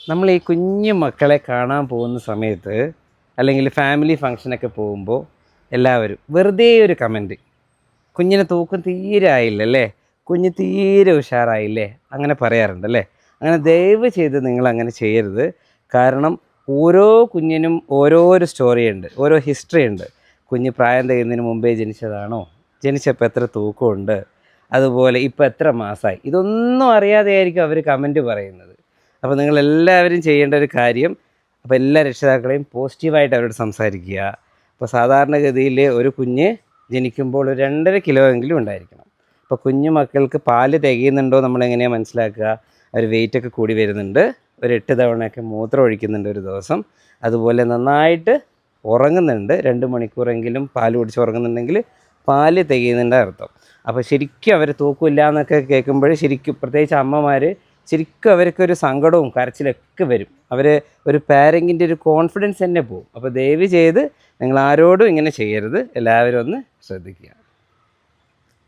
നമ്മൾ ഈ കുഞ്ഞു മക്കളെ കാണാൻ പോകുന്ന സമയത്ത് അല്ലെങ്കിൽ ഫാമിലി ഫങ്ഷനൊക്കെ പോകുമ്പോൾ എല്ലാവരും വെറുതെ ഒരു കമൻറ്റ്, കുഞ്ഞിനെ തൂക്കം തീരെ ആയില്ലല്ലേ, കുഞ്ഞ് തീരെ ഉഷാറായില്ലേ, അങ്ങനെ പറയാറുണ്ടല്ലേ. അങ്ങനെ ദയവ് ചെയ്ത് നിങ്ങളങ്ങനെ ചെയ്യരുത്. കാരണം ഓരോ കുഞ്ഞിനും ഓരോരോ സ്റ്റോറിയുണ്ട്, ഓരോ ഹിസ്റ്ററി ഉണ്ട്. കുഞ്ഞ് പ്രായം തികയുന്നതിന് മുമ്പേ ജനിച്ചതാണോ, ജനിച്ചപ്പോൾ എത്ര തൂക്കമുണ്ട്, അതുപോലെ ഇപ്പോൾ എത്ര മാസമായി, ഇതൊന്നും അറിയാതെയായിരിക്കും അവർ കമൻറ്റ് പറയുന്നത്. അപ്പോൾ നിങ്ങളെല്ലാവരും ചെയ്യേണ്ട ഒരു കാര്യം, അപ്പോൾ എല്ലാ രക്ഷിതാക്കളെയും പോസിറ്റീവായിട്ട് അവരോട് സംസാരിക്കുക. അപ്പോൾ സാധാരണഗതിയിൽ ഒരു കുഞ്ഞ് ജനിക്കുമ്പോൾ ഒരു 2.5 കിലോ എങ്കിലും ഉണ്ടായിരിക്കണം. അപ്പോൾ കുഞ്ഞു മക്കൾക്ക് പാല് തികയുന്നുണ്ടോ നമ്മളെങ്ങനെയാണ് മനസ്സിലാക്കുക? അവർ വെയിറ്റൊക്കെ കൂടി വരുന്നുണ്ട്, ഒരു 8 തവണയൊക്കെ മൂത്രം ഒഴിക്കുന്നുണ്ട് ഒരു ദിവസം, അതുപോലെ നന്നായിട്ട് ഉറങ്ങുന്നുണ്ട്, 2 മണിക്കൂറെങ്കിലും പാല് കുടിച്ച് ഉറങ്ങുന്നുണ്ടെങ്കിൽ പാല് തികയുന്നുണ്ട് അർത്ഥം. അപ്പോൾ ശരിക്കും അവർ തൂക്കില്ല എന്നൊക്കെ കേൾക്കുമ്പോൾ ശരിക്കും പ്രത്യേകിച്ച് അമ്മമാർ ശരിക്കും അവർക്കൊരു സങ്കടവും കരച്ചിലൊക്കെ വരും. അവർ ഒരു പാരൻറ്റിൻ്റെ ഒരു കോൺഫിഡൻസ് തന്നെ പോകും. അപ്പോൾ ദയവ് ചെയ്ത് നിങ്ങൾ ആരോടും ഇങ്ങനെ ചെയ്യരുത്. എല്ലാവരും ഒന്ന് ശ്രദ്ധിക്കുക.